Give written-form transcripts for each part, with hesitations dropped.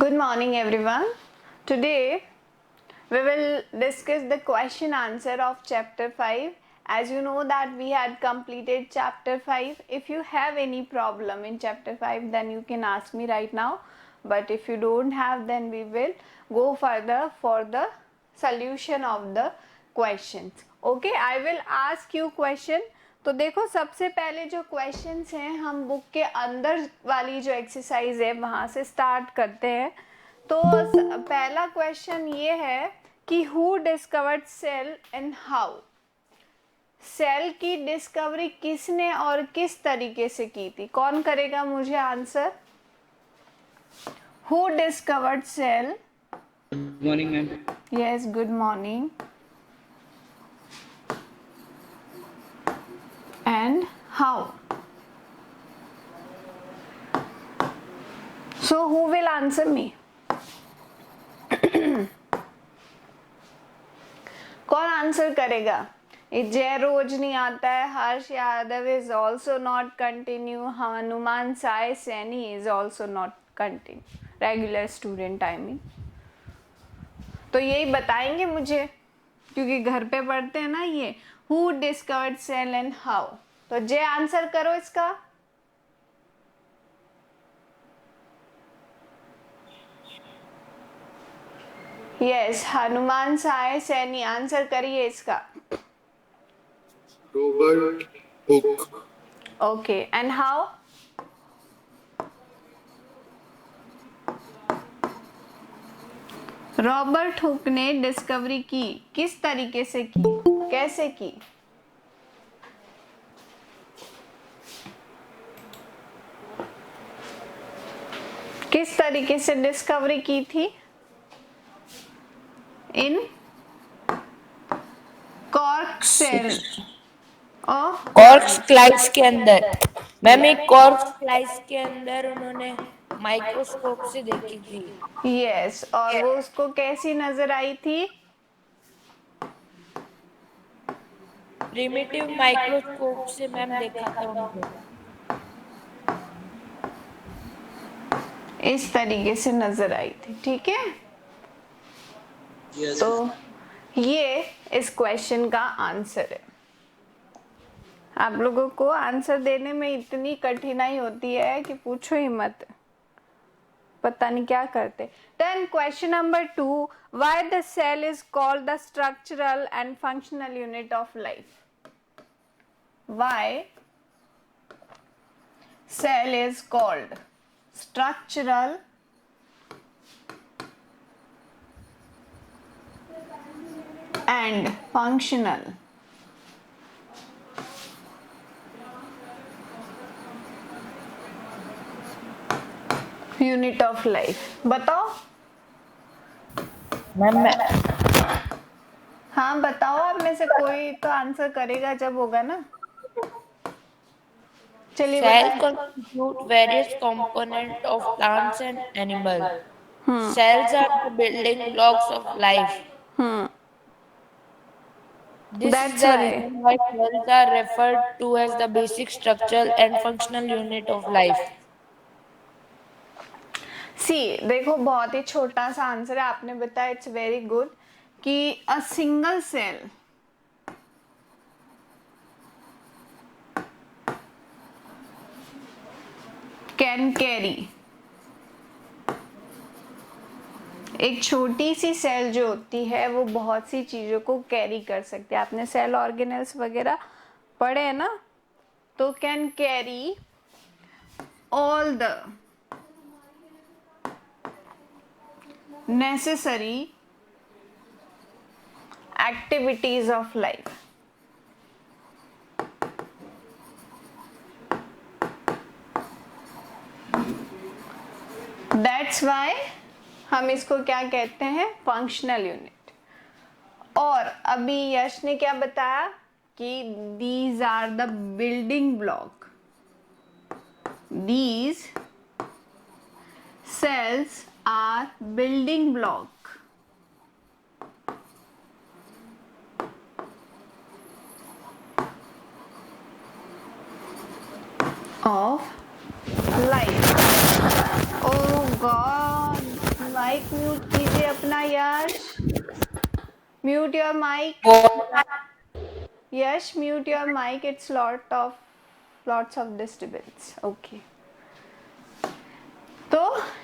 Good morning everyone. Today we will discuss the question answer of chapter 5. As you know that we had completed chapter 5. If you have any problem in chapter 5 then you can ask me right now. But if you don't have then we will go further for the solution of the questions. Okay, I will ask you question. तो देखो सबसे पहले जो questions हैं हम book के अंदर वाली जो एक्सरसाइज है वहां से स्टार्ट करते हैं. तो पहला क्वेश्चन ये है कि who discovered cell and how. Cell की डिस्कवरी किसने और किस तरीके से की थी. कौन करेगा मुझे answer. Who discovered cell. Good morning ma'am. Yes, good morning. And how? So who will answer me? कौन आंसर करेगा. जय रोज नहीं आता है. Harsh Yadav is also not continue. Hanuman Sai Saini is also not continue. Regular student I mean. तो यही बताएंगे मुझे क्योंकि घर पे पढ़ते हैं ना ये. Who discovered cell and how. तो जय आंसर करो इसका. यस, हनुमान साय सैनी आंसर करिए इसका. Robert Hooke. Okay, and how. Robert Hooke ने डिस्कवरी की. किस तरीके से की, कैसे की. किस तरीके से डिस्कवरी की थी. इन कॉर्क सेल और कॉर्क स्लाइस के अंदर. मैम एक कॉर्क स्लाइस के अंदर उन्होंने माइक्रोस्कोप से देखी थी. यस, और वो उसको कैसी नजर आई थी. प्रिमिटिव माइक्रोस्कोप से मैम देखा था उनको. इस तरीके से नजर आई थी. ठीक है. Yes. तो ये इस क्वेश्चन का आंसर है. आप लोगों को आंसर देने में इतनी कठिनाई होती है कि पूछो ही मत. पता नहीं क्या करते. Then question number 2. Why the cell is called the structural and functional unit of life. Why cell is called structural and functional unit of life. बताओ. मैम हाँ बताओ. आप में से कोई तो आंसर करेगा जब होगा ना. चलिए Cell constitute various components of plants and animals. Cells are the building blocks of life. This That's is the why. reason why cells are referred to as the basic structural and functional unit of life. सी देखो बहुत ही छोटा सा answer है. आपने बताया it's very good कि a single cell can carry. एक छोटी सी सेल जो होती है वो बहुत सी चीजों को कैरी कर सकती है. आपने सेल ऑर्गेनेल्स वगैरह पढ़े हैं ना. तो can carry all the necessary activities of life. That's why हम इसको क्या कहते हैं, फंक्शनल यूनिट. और अभी यश ने क्या बताया कि these are the building block. These cells are building block of life. Oh God, mic mute कीजिए अपना Yash, mute your mic, Yash mute your mic, it's lots of disturbance. Okay तो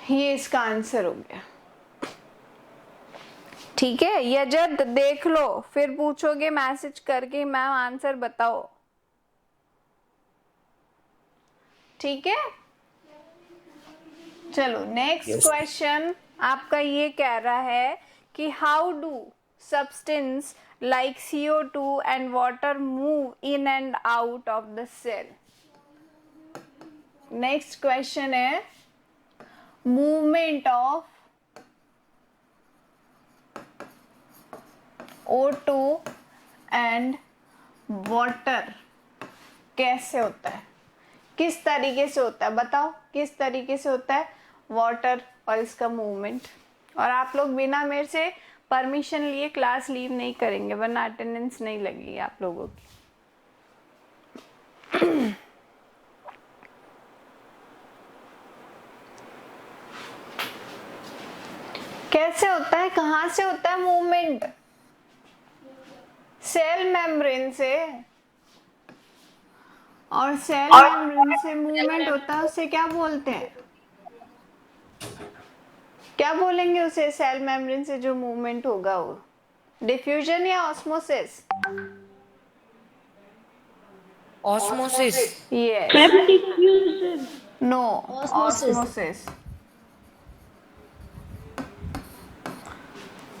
ये इसका आंसर हो गया। ठीक है, यजद देख लो, फिर पूछोगे मैसेज करके मैम आंसर बताओ। ठीक है, चलो नेक्स्ट क्वेश्चन आपका ये कह रहा है कि how do substance like CO2 and water move in and out of the cell. Next question है movement of O2 and water कैसे होता है, किस तरीके से होता है, बताओ किस तरीके से होता है वाटर और इसका मूवमेंट। और आप लोग बिना मेरे से परमिशन लिए क्लास लीव नहीं करेंगे वरना अटेंडेंस नहीं लगेगी आप लोगों की। कैसे होता है, कहां से होता है मूवमेंट? सेल मेम्ब्रेन से, और सेल मेम्ब्रेन से मूवमेंट होता है उसे क्या बोलते हैं, क्या बोलेंगे उसे? सेल मेम्ब्रेन से जो मूवमेंट होगा वो डिफ्यूजन या osmosis? Osmosis. Yes, no, osmosis.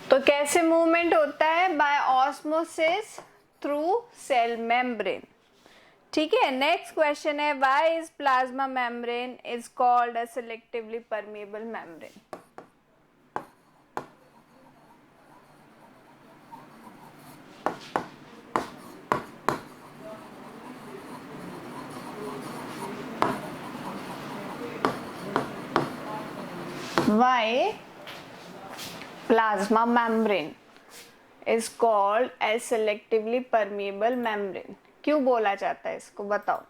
तो कैसे मूवमेंट होता है? By osmosis through cell membrane. ठीक है, नेक्स्ट क्वेश्चन है why is plasma membrane is called a selectively permeable membrane. Why plasma membrane is called as selectively permeable membrane? क्यों बोला जाता है इसको, बताओ।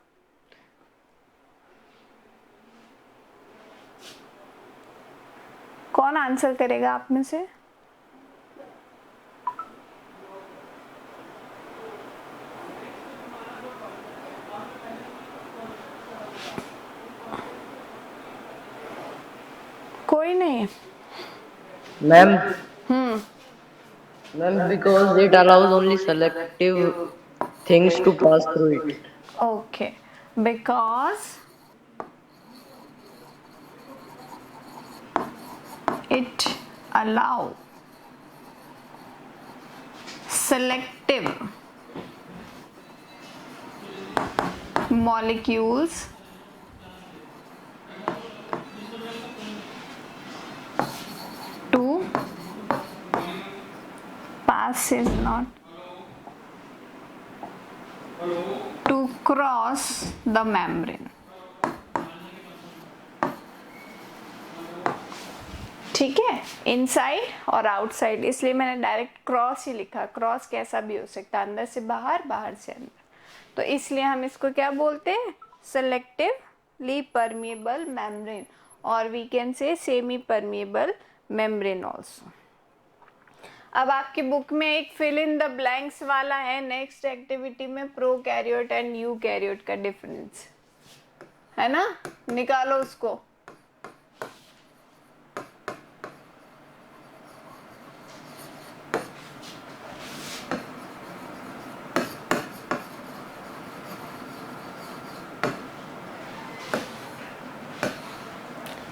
कौन आंसर करेगा आप में से? कोई नहीं। Ma'am, ma'am, because it allows only selective things to pass through it. Okay, because it allow selective molecules to pass is not to cross the membrane। ठीक है, इनसाइड और आउटसाइड, इसलिए मैंने डायरेक्ट क्रॉस ही लिखा। क्रॉस कैसा भी हो सकता है, अंदर से बाहर, बाहर से अंदर, तो इसलिए हम इसको क्या बोलते हैं? सेलेक्टिवली परमेबल मेम्ब्रेन, और we can say semi permeable membrane also. अब आपकी बुक में एक फिल इन द ब्लैंक्स वाला है नेक्स्ट एक्टिविटी में, प्रोकैरियोट एंड यूकैरियोट का डिफरेंस है ना, निकालो उसको।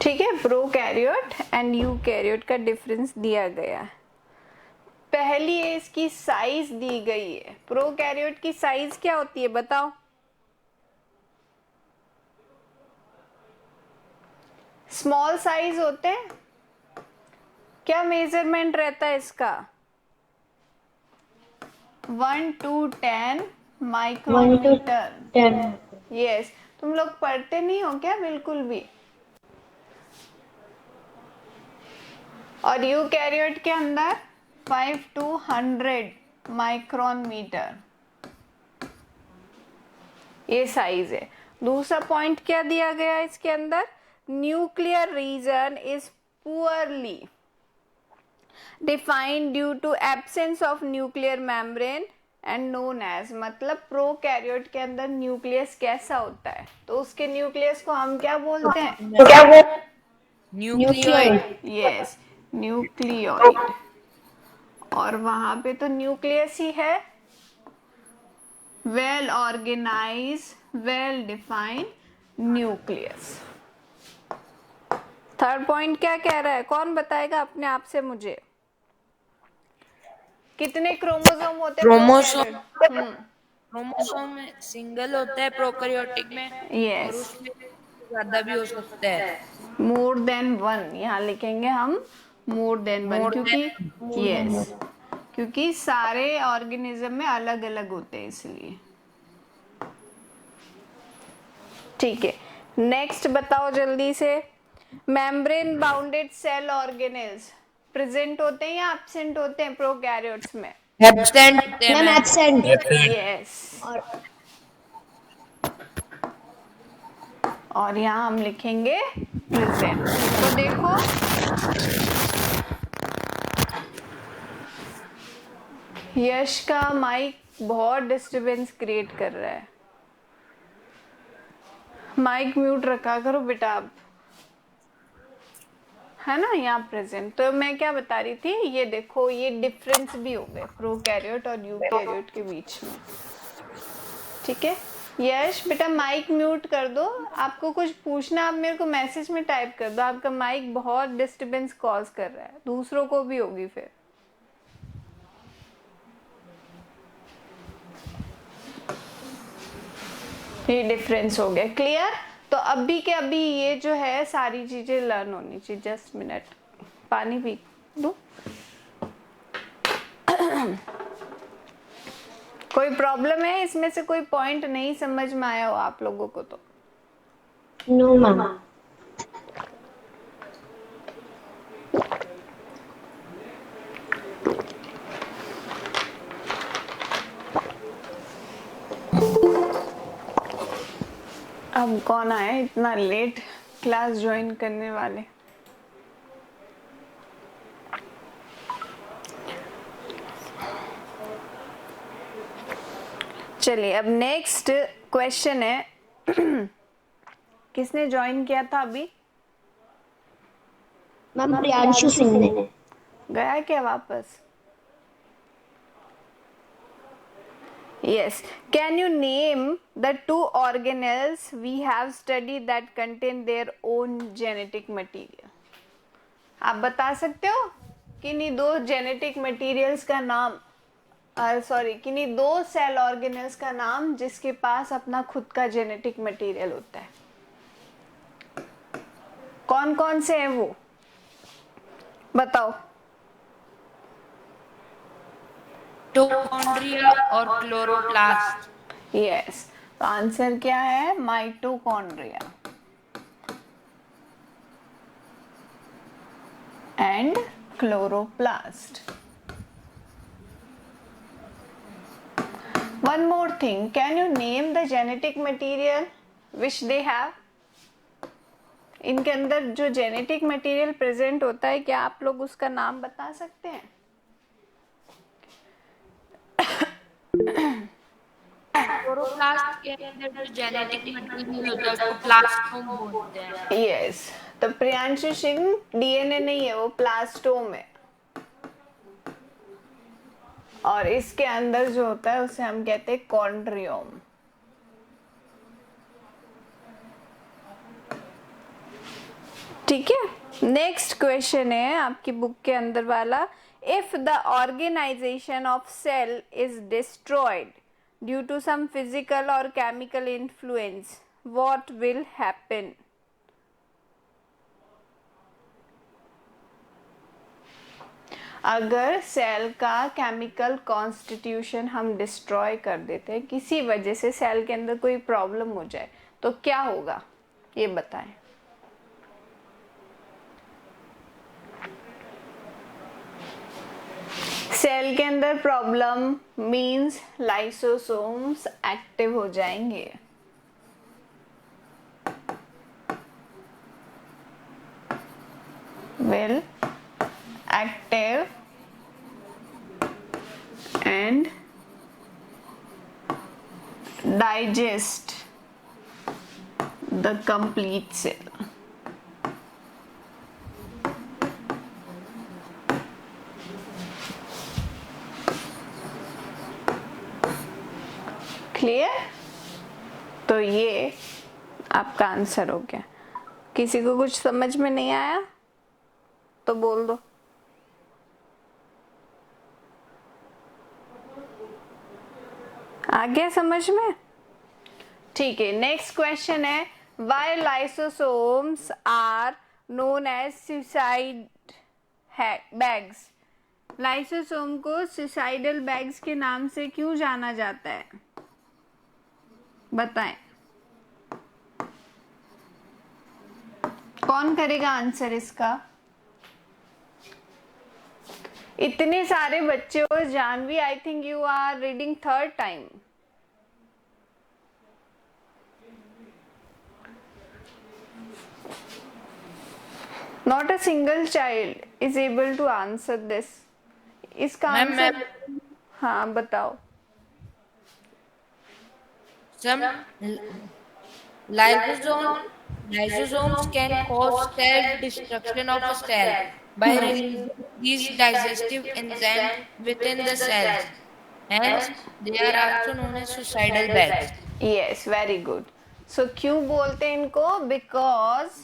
ठीक है, प्रोकैरियोट एंड यूकैरियोट का डिफरेंस दिया गया है। पहली है इसकी साइज दी गई है। प्रोकैरियोट की साइज क्या होती है बताओ? स्मॉल साइज होते हैं। क्या मेजरमेंट रहता है इसका? 1 to 10 माइक्रोमीटर। यस, तुम लोग पढ़ते नहीं हो क्या बिल्कुल भी? और यूकैरियोट के अंदर 5 to 100 माइक्रोन मीटर ये साइज है। दूसरा पॉइंट क्या दिया गया है इसके अंदर? Nuclear region is poorly defined due to absence of nuclear membrane and known as, मतलब प्रोकैरियोट के अंदर न्यूक्लियस कैसा होता है, तो उसके न्यूक्लियस को हम क्या बोलते हैं? न्यूक्लियोइड। Yes, nucleoid. और वहां पे तो न्यूक्लियस ही है, well organize well defined nucleus. Third point क्या कह रहा है, कौन बताएगा अपने आप से मुझे? कितने क्रोमोसोम होते हैं क्रोमोसोम प्रोकैरियोट? क्रोमोसोम सिंगल होता है प्रोकैरियोटिक में, और यस, उसमें ज्यादा भी हो सकता है। मोर देन वन, यहाँ लिखेंगे हम मोर देन वन, मोर क्योंकि देन। यस, क्योंकि सारे ऑर्गेनिज्म में अलग अलग होते हैं इसलिए। ठीक है, नेक्स्ट बताओ जल्दी से। Membrane bounded cell organelles present होते हैं या एब्सेंट होते हैं प्रोकैरियोट्स में? एब्सेंट होते हैं मैम मैम। एब्सेंट। यस, और यहाँ हम लिखेंगे प्रेजेंट। तो देखो यश का माइक बहुत डिस्टरबेंस क्रिएट कर रहा है, माइक म्यूट रखा करो बेटा आप, है ना, यहाँ प्रेजेंट। तो मैं क्या बता रही थी, ये देखो ये डिफरेंस भी हो गए प्रोकैरियोट और यूकैरियोट के बीच में। ठीक है, यश बेटा माइक म्यूट कर दो, आपको कुछ पूछना आप मेरे को मैसेज में टाइप कर दो, आपका माइक बहुत डिस्टरबेंस कॉज कर रहा है, दूसरों को भी होगी फिर। ये डिफरेंस हो गया, क्लियर? तो अभी के अभी ये जो है सारी चीजें लर्न होनी चाहिए। जस्ट मिनट, पानी पी दो। कोई प्रॉब्लम है इसमें से, कोई पॉइंट नहीं समझ में आया हो आप लोगों को तो? No ma'am. अब कौन आया इतना लेट क्लास ज्वाइन करने वाले? चलिए अब नेक्स्ट क्वेश्चन है। किसने ज्वाइन किया था अभी? मैम प्रियांशु सिंह ने। गया क्या वापस? Yes. Can you name the two organelles we have studied that contain their own genetic material? आप बता सकते हो किन्हीं दो जेनेटिक मटेरियल्स का नाम, सॉरी किन्हीं दो सेल ऑर्गेनेल्स का नाम जिसके पास अपना खुद का जेनेटिक मटेरियल होता है? कौन कौन से हैं वो बताओ? मिटोकॉन्ड्रिया और क्लोरोप्लास्ट। यस, तो आंसर क्या है? Mitochondria and chloroplast. One more thing, can you name the genetic material which they have? इनके अंदर जो जेनेटिक मटेरियल प्रेजेंट होता है, क्या आप लोग उसका नाम बता सकते हैं? क्लोरोप्लास्ट के अंदर जो जेनेटिक मटेरियल होता है उसको प्लास्टोम बोलते हैं। यस, तो प्रियांशु सिंह डीएनए नहीं है, वो प्लास्टोम है, और इसके अंदर जो होता है उसे हम कहते हैं कॉन्ड्रियोम। ठीक है, नेक्स्ट क्वेश्चन है आपकी बुक के अंदर वाला। If the organisation of cell is destroyed due to some physical और chemical influence, what will happen? अगर सेल का केमिकल कॉन्स्टिट्यूशन हम डिस्ट्रॉय कर देते हैं, किसी वजह से सेल के अंदर कोई प्रॉब्लम हो जाए, तो क्या होगा ये बताएं। सेल के अंदर प्रॉब्लम मींस लाइसोसोम्स एक्टिव हो जाएंगे। will active and digest the complete cell. Clear? तो ये आपका आंसर हो गया। किसी को कुछ समझ में नहीं आया तो बोल दो। आ गया समझ में? ठीक है, नेक्स्ट क्वेश्चन है why lysosomes are known as suicide bags. Lysosome को सुसाइडल बैग्स के नाम से क्यों जाना जाता है, बताएं। कौन करेगा आंसर इसका? इतने सारे बच्चे हो। Jahnavi, I think you are reading third time. Not a single child is able to answer this. इसका आंसर हाँ बताओ। Some lysosomes can cause cell destruction of a cell by releasing these digestive enzymes within the cells. Hence, they are also known as suicidal bags. Yes, very good. So क्यों बोलते हैं इनको? Because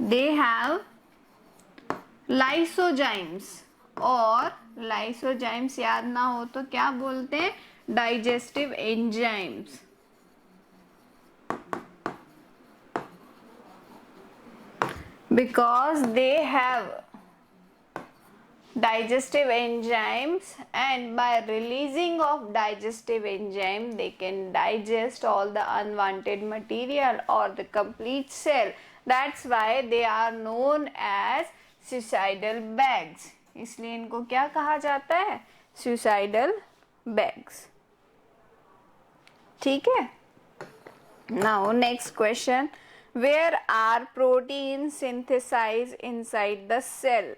they have lysozymes, और lysozymes याद ना हो तो क्या बोलते हैं? Digestive enzymes. Because they have digestive enzymes, and by releasing of digestive enzyme they can digest all the unwanted material or the complete cell. That's why they are known as suicidal bags. इसलिए इनको क्या कहा जाता है? suicidal bags. ठीक है? Now next question, where are proteins synthesized inside the cell?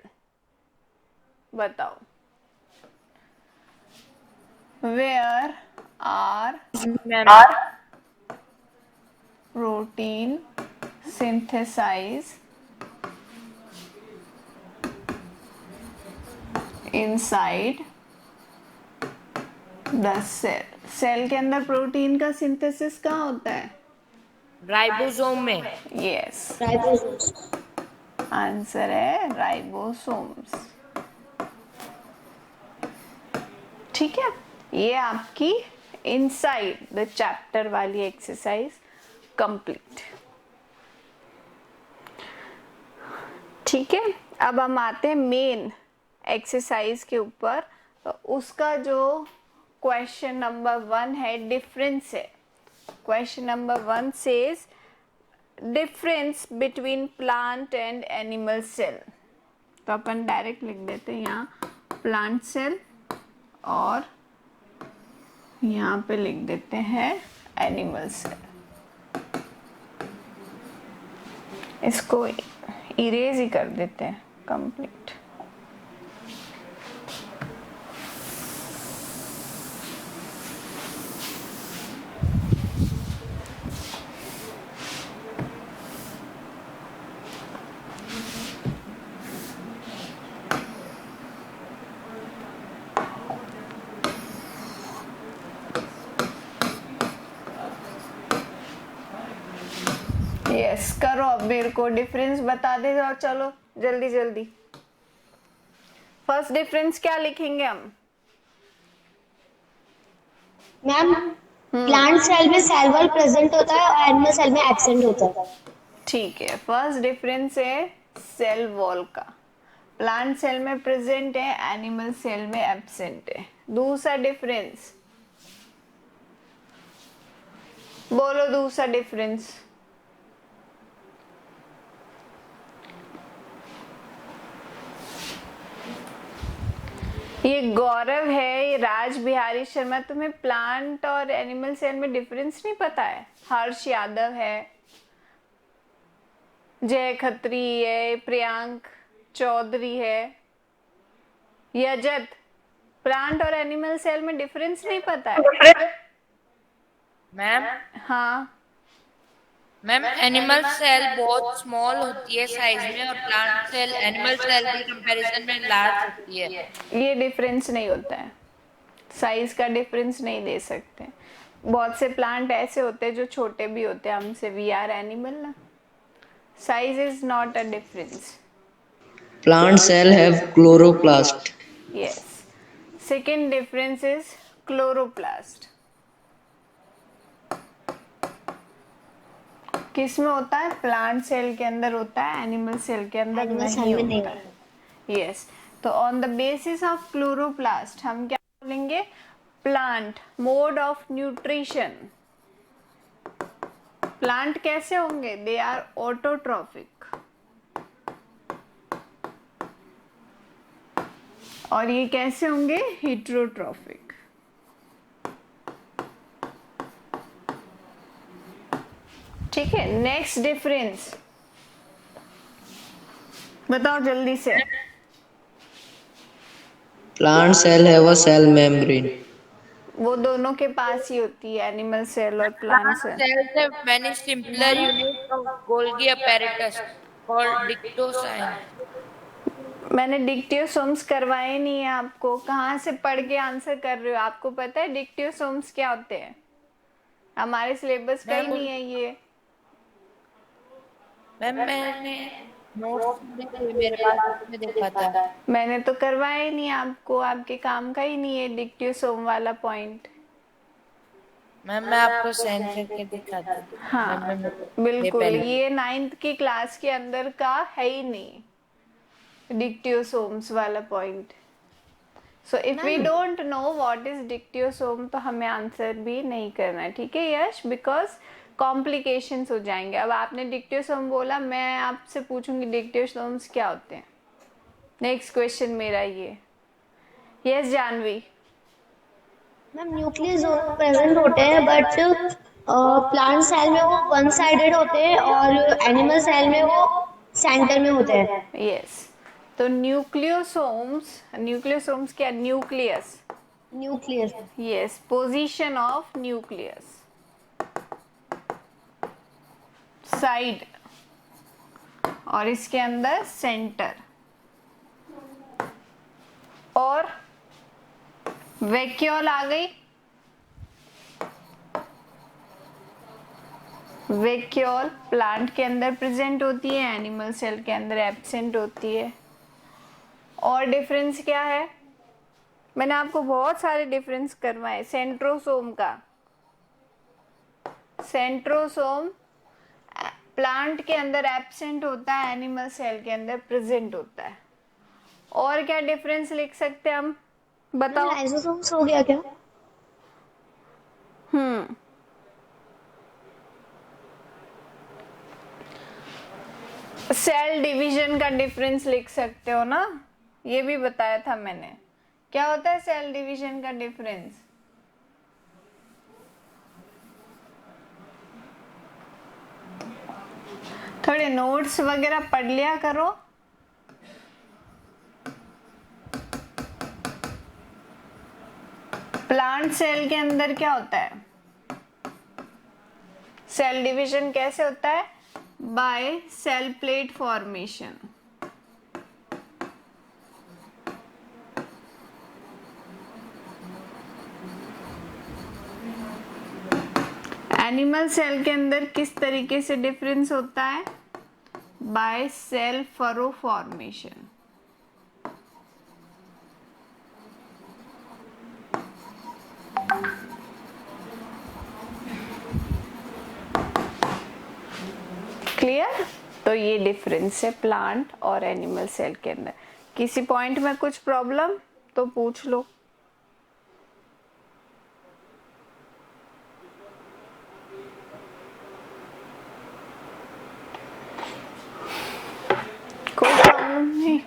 बताओ। Where are protein synthesized inside the cell? Cell के अंदर प्रोटीन का सिंथेसिस कहाँ होता है? राइबोसोम में। Yes, Ribosomes. आंसर है राइबोसोम्स। ठीक है, ये आपकी इनसाइड द चैप्टर वाली एक्सरसाइज कंप्लीट। ठीक है, अब हम आते हैं मेन एक्सरसाइज के ऊपर। तो उसका जो क्वेश्चन नंबर 1 है, डिफरेंस है। Question number 1 says difference between plant and animal cell. तो अपन डायरेक्ट लिख देते हैं यहाँ प्लांट सेल, और यहाँ पे लिख देते हैं एनिमल सेल। इसको इरेज ही कर देते हैं कंप्लीट। यस, करो अब मेरे को डिफरेंस बता दे और चलो जल्दी जल्दी। फर्स्ट डिफरेंस क्या लिखेंगे हम? मैम, प्लांट सेल में सेल वॉल प्रेजेंट होता है और एनिमल सेल में एब्सेंट होता है। ठीक है, फर्स्ट डिफरेंस है सेल वॉल का। प्लांट सेल में प्रेजेंट है, एनिमल सेल में एब्सेंट है। दूसरा डिफरेंस बोलो, दूसरा डिफरेंस। ये गौरव है, ये राज बिहारी शर्मा, तुम्हें प्लांट और एनिमल सेल में डिफरेंस नहीं पता है? हर्ष यादव है, जय खत्री है, प्रियांक चौधरी है, यजत। प्लांट और एनिमल सेल में डिफरेंस नहीं पता है? मैम हाँ, मैम एनिमल सेल बहुत स्मॉल होती है साइज में, और प्लांट सेल एनिमल सेल के कंपैरिजन में लार्ज होती है। ये डिफरेंस नहीं होता है, साइज का डिफरेंस नहीं दे सकते। बहुत से प्लांट ऐसे होते हैं जो छोटे भी होते हैं हमसे, वी आर एनिमल ना। Size is not a difference. Plant cell have chloroplast. Yes, second difference is chloroplast. किस में होता है? प्लांट सेल के अंदर होता है, एनिमल सेल के अंदर एनिमल नहीं सेल में नहीं होता है। यस, तो on the basis of chloroplast हम क्या बोलेंगे? Plant mode of nutrition. Plant कैसे होंगे? दे आर ऑटोट्रॉफिक, और ये कैसे होंगे? हेटेरोट्रॉफिक। ठीक है, नेक्स्ट डिफरेंस बताओ जल्दी से। Plant cell have a cell membrane. वो दोनों के पास ही होती है, एनिमल सेल और plant Plant cell. cells have many simpler units of Golgi apparatus called dictosine. मैंने डिक्टियोसोम्स करवाए नहीं है आपको, कहाँ से पढ़ के आंसर कर रहे हो? आपको पता है डिक्टियोसोम्स क्या होते हैं? हमारे सिलेबस का ही नहीं है ये। मैम मैंने नोट्स देखे मेरे पास, उसमें देखा था। मैंने तो करवाया ही नहीं आपको, आपके काम का ही नहीं है डिक्टियोसोम वाला पॉइंट। मैम मैं आपको सेंड करके दिखाती हूँ। हाँ, मैम, मैं बिल्कुल, पहले ये 9th की क्लास के अंदर का है ही नहीं डिक्टियोसोम्स वाला point. So if we don't know what is dictyosome तो हमें आंसर भी नहीं करना है, ठीक है यश? बिकॉज कॉम्प्लिकेशंस हो जाएंगे। अब आपने डिक्टियोसोम बोला, मैं आपसे पूछूंगी डिक्टियोसोम्स क्या होते हैं। नेक्स्ट क्वेश्चन मेरा ये। यस जानवी। मैम न्यूक्लियस दोनों प्रेजेंट होते हैं, बट प्लांट सेल में वो वन साइडेड होते हैं और एनिमल सेल में वो सेंटर में होते हैं। यस, तो न्यूक्लियोसोम्स, न्यूक्लियोसोम्स क्या? Nucleus. Nucleus. Yes, position of nucleus, side, और इसके अंदर सेंटर। और वैक्यूल आ गई। वैक्यूल प्लांट के अंदर प्रेजेंट होती है, एनिमल सेल के अंदर एब्सेंट होती है। और डिफरेंस क्या है? मैंने आपको बहुत सारे डिफरेंस करवाए। सेंट्रोसोम का, सेंट्रोसोम प्लांट के अंदर एब्सेंट होता है, एनिमल सेल के अंदर प्रेजेंट होता है। और क्या डिफरेंस लिख सकते हैं हम? बताओ। लाइसोसोम्स हो गया क्या? सेल डिवीजन का डिफरेंस लिख सकते हो ना, ये भी बताया था मैंने। क्या होता है सेल डिवीजन का डिफरेंस? थोड़े नोट्स वगैरह पढ़ लिया करो। प्लांट सेल के अंदर क्या होता है? सेल डिवीजन कैसे होता है? By cell plate formation. Animal cell के अंदर किस तरीके से डिफरेंस होता है? By cell furrow formation. Clear? तो ये डिफरेंस है प्लांट और एनिमल सेल के अंदर। किसी पॉइंट में कुछ प्रॉब्लम तो पूछ लो। कोई प्रॉब्लम नहीं?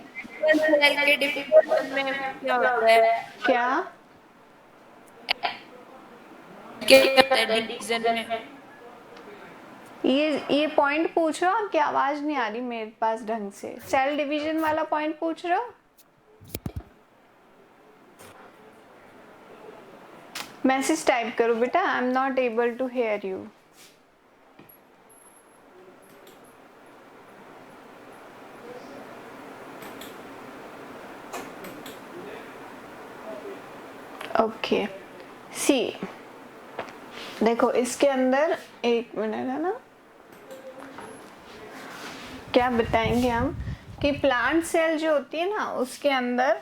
सेल के डिफरेंस में क्या होता है? क्या? क्या होता है डिवीजन में? ये पॉइंट पूछ रहे हो आपकी आवाज नहीं आ रही मेरे पास ढंग से। सेल डिवीजन वाला पॉइंट पूछ रहे हो? मैसेज टाइप करो बेटा, I am not able to hear you. Okay see, देखो इसके अंदर एक मिनट है ना, क्या बताएंगे हम कि प्लांट सेल जो होती है ना उसके अंदर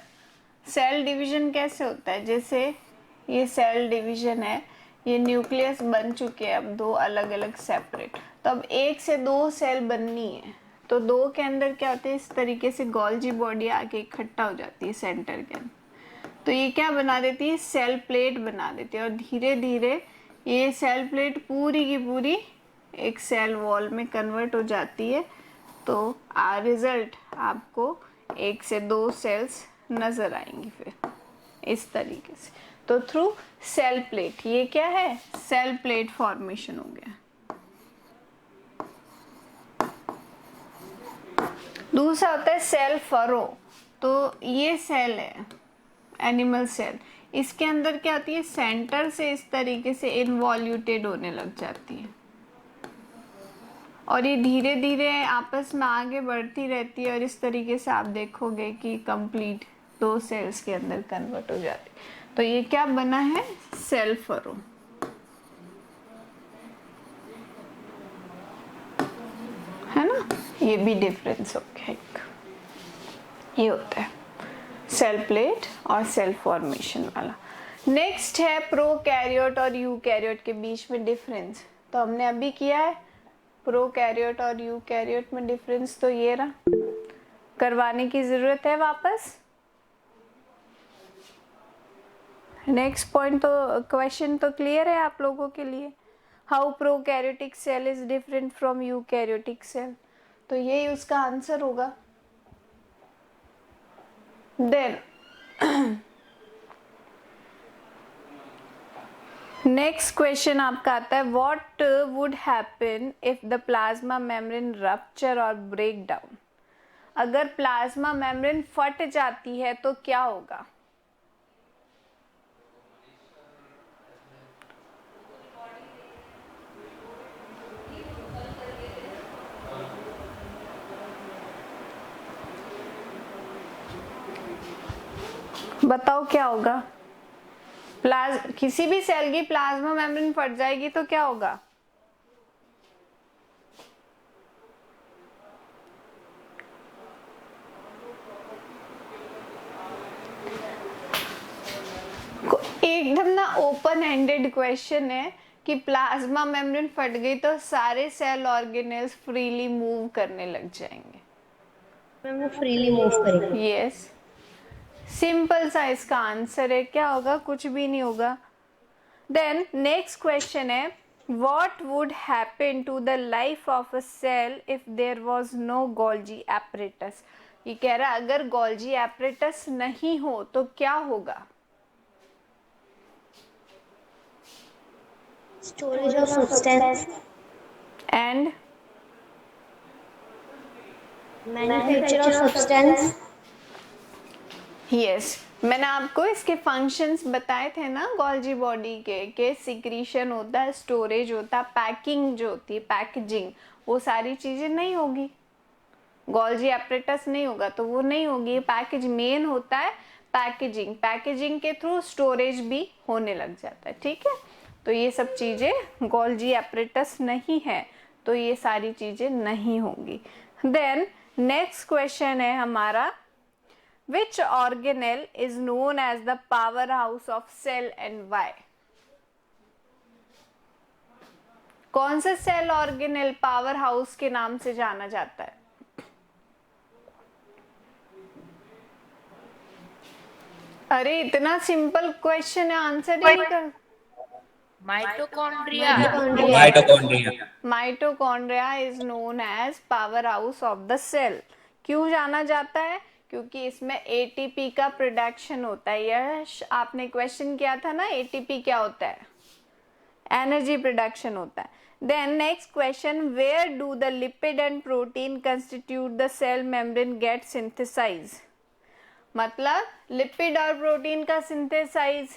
सेल डिवीजन कैसे होता है। जैसे ये सेल डिवीजन है, ये न्यूक्लियस बन चुके हैं अब दो अलग अलग सेपरेट, तो अब एक से दो सेल बननी है, तो दो के अंदर क्या होता है, इस तरीके से गोल्जी बॉडी आके इकट्ठा हो जाती है सेंटर के अंदर, तो ये क्या बना देती है, सेल प्लेट बना देती है, और धीरे धीरे ये सेल प्लेट पूरी की पूरी एक सेल वॉल में कन्वर्ट हो जाती है, तो रिजल्ट आपको एक से दो सेल्स नजर आएंगी फिर इस तरीके से। तो थ्रू सेल प्लेट, ये क्या है, सेल प्लेट फॉर्मेशन हो गया। दूसरा होता है सेल फरो, तो ये सेल है एनिमल सेल, इसके अंदर क्या होती है, सेंटर से इस तरीके से इनवॉल्यूटेड होने लग जाती है, और ये धीरे धीरे आपस में आगे बढ़ती रहती है, और इस तरीके से आप देखोगे कि कंप्लीट दो सेल्स के अंदर कन्वर्ट हो जाती है। तो ये क्या बना है, सेल फरो। है ना, ये भी डिफरेंस हो गया एक, ये होता है सेल प्लेट और सेल फॉर्मेशन वाला। नेक्स्ट है प्रोकैरियोट और यूकैरियोट के बीच में डिफरेंस, तो हमने अभी किया है प्रोकैरियोट और यूकैरियोट में डिफरेंस, तो ये रहा, करवाने की जरूरत है वापस। नेक्स्ट पॉइंट, तो क्वेश्चन तो क्लियर है आप लोगों के लिए, how prokaryotic cell is different from eukaryotic cell, तो यही उसका आंसर होगा। देन नेक्स्ट क्वेश्चन आपका आता है, what would happen if the plasma membrane rupture और ब्रेक डाउन, अगर प्लाज्मा मेम्ब्रेन फट जाती है तो क्या होगा। बताओ क्या होगा, किसी भी सेल की प्लाज्मा मेम्ब्रेन फट जाएगी तो क्या होगा। एकदम ना ओपन एंडेड क्वेश्चन है कि प्लाज्मा मेम्ब्रेन फट गई तो सारे सेल ऑर्गेनेल्स फ्रीली मूव करने लग जाएंगे। मैम वो फ्रीली मूव करेंगे। यस, सिंपल सा इसका आंसर है, क्या होगा, कुछ भी नहीं होगा। देन नेक्स्ट क्वेश्चन है, what would happen to the life of a cell if there was no Golgi apparatus, ये कह रहा है अगर गोल्जी एपरेटस नहीं हो तो क्या होगा। Storage of substance and manufacture of substance. Yes, मैंने आपको इसके फंक्शंस बताए थे ना गोल्जी बॉडी के सिक्रीशन होता है, स्टोरेज होता है, पैकिंग जो होती है पैकेजिंग, वो सारी चीजें नहीं होगी, गोल्जी एपरेटस नहीं होगा तो वो नहीं होगी। पैकेज मेन होता है पैकेजिंग, पैकेजिंग के थ्रू स्टोरेज भी होने लग जाता है, ठीक है। तो ये सब चीजें गोल्जी एपरेटस नहीं है तो ये सारी चीजें नहीं होंगी। देन नेक्स्ट क्वेश्चन है हमारा, which organelle is known as the powerhouse of cell and why, कौन सा सेल ऑर्गेनेल पावर हाउस के नाम से जाना जाता है। अरे इतना सिंपल क्वेश्चन है, आंसर ही नहीं कर। Mitochondria. Mitochondria is known as power house of the cell. क्यों जाना जाता है, क्योंकि इसमें एटीपी का प्रोडक्शन होता है। यह आपने क्वेश्चन किया था ना, एटीपी क्या होता है, एनर्जी प्रोडक्शन होता है। Then next question, where do the lipid and protein constitute the cell membrane get synthesized? मतलब लिपिड और प्रोटीन का सिंथेसाइज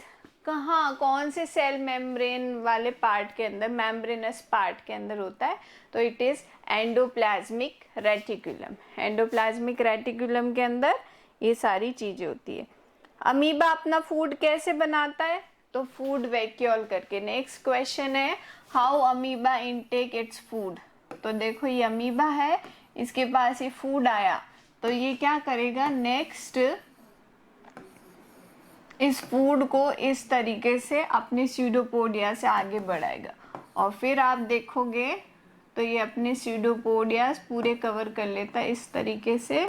कहाँ, कौन से सेल मेम्ब्रेन वाले पार्ट के अंदर, मेम्ब्रेनस पार्ट के अंदर होता है? तो it is endoplasmic reticulum. Endoplasmic reticulum के अंदर ये सारी चीजें होती है। अमीबा अपना फूड कैसे बनाता है? तो फूड वैक्यूल करके। नेक्स्ट क्वेश्चन है, how amoeba intake its food? तो देखो ये अमीबा है, इसके पास ये फूड आया तो ये क्या करेगा, नेक्स्ट इस फूड को इस तरीके से अपने स्यूडोपोडिया से आगे बढ़ाएगा और फिर आप देखोगे तो ये अपने स्यूडोपोडियास पूरे कवर कर लेता है इस तरीके से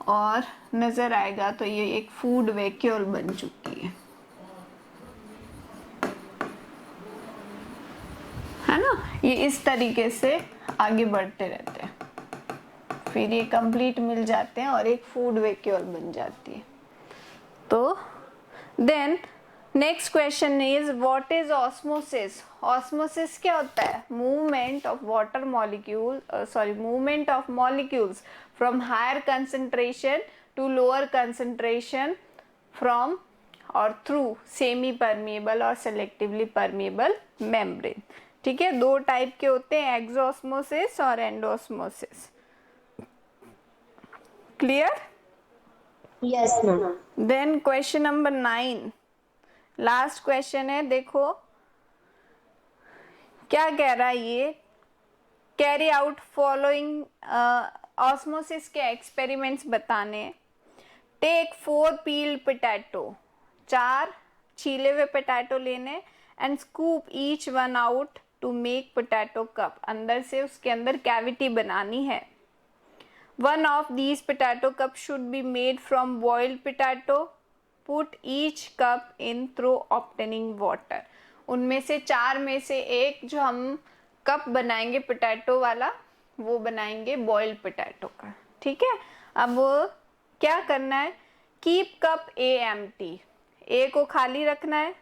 और नजर आएगा तो ये एक फूड वैक्यूल बन चुकी है ना। ये इस तरीके से आगे बढ़ते रहते हैं, फिर ये कंप्लीट मिल जाते हैं और एक फूड वैक्यूल बन जाती है। तो then next question is what is osmosis? Osmosis क्या होता है? Movement of water molecule movement of molecules from higher concentration to lower concentration from और थ्रू सेमी परमिएबल और सेलेक्टिवली परमिएबल मेम्ब्रेन। ठीक है, दो टाइप के होते हैं, एक्सोस्मोसिस और endosmosis. Clear? Yes ma'am. Then question number 9, last question है। देखो क्या कह रहा है ये, कैरी आउट फॉलोइंग ऑस्मोसिस के एक्सपेरिमेंट्स बताने। टेक 4 पील्ड पोटैटो, 4 छीले हुए पोटैटो लेने and scoop each one out to make potato cup. अंदर से उसके अंदर कैविटी बनानी है। One of these potato cups should be made from boiled potato. Put each cup in through obtaining water. उनमें से 4 में से एक जो हम कप बनाएंगे पोटैटो वाला वो बनाएंगे बॉइल्ड पोटैटो का। ठीक है, अब क्या करना है, keep cup A empty, A को खाली रखना है।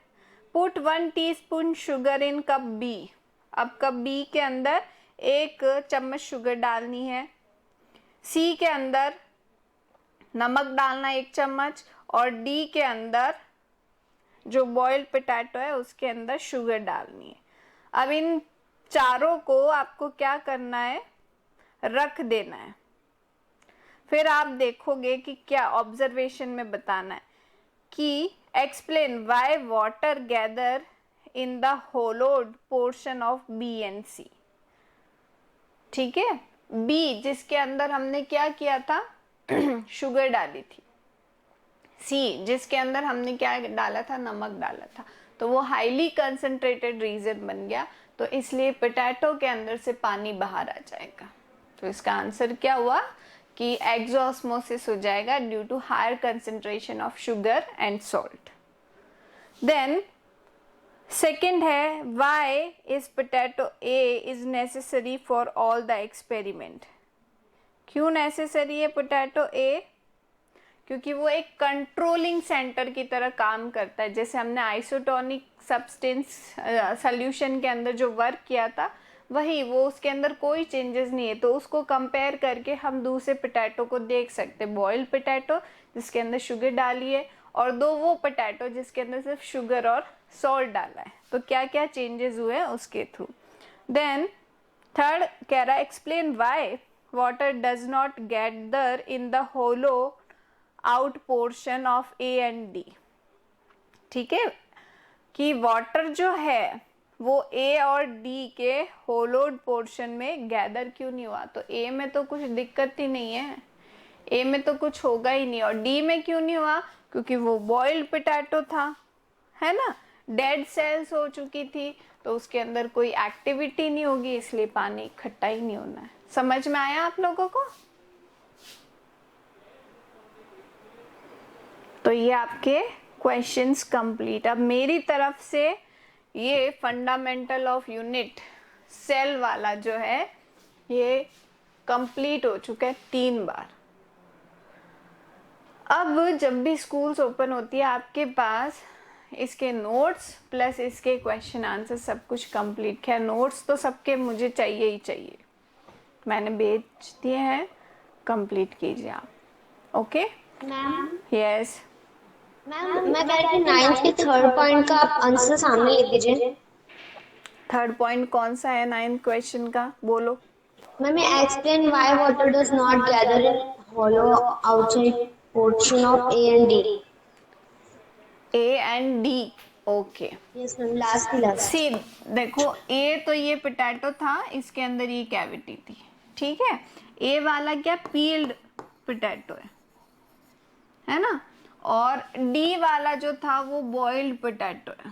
Put 1 teaspoon sugar in cup B, अब कप बी के अंदर 1 चम्मच शुगर डालनी है। सी के अंदर नमक डालना 1 चम्मच और डी के अंदर जो बॉइल्ड पोटैटो है उसके अंदर शुगर डालनी है। अब इन चारों को आपको क्या करना है, रख देना है। फिर आप देखोगे कि क्या ऑब्जर्वेशन में बताना है कि explain why water gather in the hollowed portion of B and C. ठीक है, बी जिसके अंदर हमने क्या किया था शुगर डाली थी, सी जिसके अंदर हमने क्या डाला था, नमक डाला था, तो वो हाईली कंसंट्रेटेड रीजन बन गया तो इसलिए पोटैटो के अंदर से पानी बाहर आ जाएगा। तो इसका आंसर क्या हुआ कि एक्सोस्मोसिस हो जाएगा due to higher concentration of sugar and salt. Then second है, why is potato A is necessary for all the experiment? क्यों नेसेसरी है पोटैटो ए? क्योंकि वो एक कंट्रोलिंग सेंटर की तरह काम करता है। जैसे हमने आइसोटोनिक सब्सटेंस सॉल्यूशन के अंदर जो वर्क किया था वही, वो उसके अंदर कोई चेंजेस नहीं है, तो उसको कंपेयर करके हम दूसरे पोटैटो को देख सकते, बॉइल्ड पोटैटो जिसके अंदर शुगर डाली है और वो पोटैटो जिसके अंदर सिर्फ शुगर और सॉल्ट डाला है, तो क्या क्या चेंजेस हुए हैं उसके थ्रू। देन थर्ड कह रहा है, explain why water does not gather in the hollow out portion of A and D. ठीक है, कि वाटर जो है वो ए और डी के होलोड पोर्शन में गैदर क्यों नहीं हुआ? तो ए में तो कुछ दिक्कत ही नहीं है, ए में तो कुछ होगा ही नहीं, और डी में क्यों नहीं हुआ? क्योंकि वो बॉइल्ड पोटैटो था, है ना, डेड सेल्स हो चुकी थी तो उसके अंदर कोई एक्टिविटी नहीं होगी, इसलिए पानी इकट्ठा ही नहीं होना है। समझ में आया आप लोगों को? तो ये आपके क्वेश्चंस कंप्लीट। अब मेरी तरफ से ये फंडामेंटल ऑफ यूनिट सेल वाला जो है ये कंप्लीट हो चुका है 3 बार। अब जब भी स्कूल्स ओपन होती है आपके पास इसके नोट्स प्लस इसके क्वेश्चन आंसर सब कुछ कंप्लीट। खैर नोट्स तो सबके मुझे चाहिए ही चाहिए, मैंने भेज दिए हैं, कंप्लीट कीजिए आप। Okay ma'am yes. मैम मैं कह रही थी 9th के थर्ड पॉइंट का आप आंसर सामने लिख दीजिए। थर्ड पॉइंट कौन सा है 9th क्वेश्चन का, बोलो। Ma'am explain why water does not gather in hollow outside portion of A and D। A and D, okay. Yes ma'am, last की लास्ट। सी देखो, ए तो ये पोटैटो था, इसके अंदर ये कैविटी थी, ठीक है। ए वाला क्या पील्ड पोटैटो है ना, और डी वाला जो था वो बॉइल्ड पोटैटो है।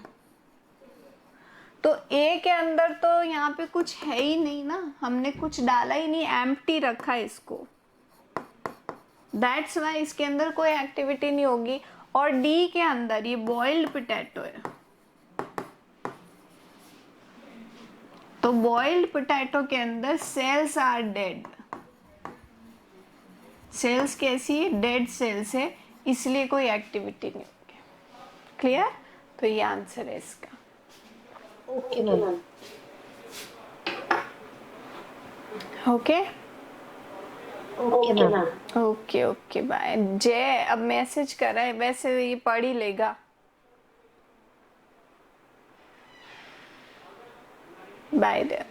तो ए के अंदर तो यहाँ पे कुछ है ही नहीं ना, हमने कुछ डाला ही नहीं, एम्प्टी रखा है इसको, दैट्स वाई इसके अंदर कोई एक्टिविटी नहीं होगी। और डी के अंदर ये बॉइल्ड पोटैटो है, तो बॉइल्ड पोटैटो के अंदर सेल्स आर डेड, सेल्स कैसी है, डेड सेल्स है, इसलिए कोई एक्टिविटी नहीं होगी। क्लियर, तो ये आंसर है इसका। Okay ma'am. Okay okay ma'am. Okay okay bye. जय अब मैसेज कर रहा है, वैसे ये पढ़ ही लेगा। Bye there.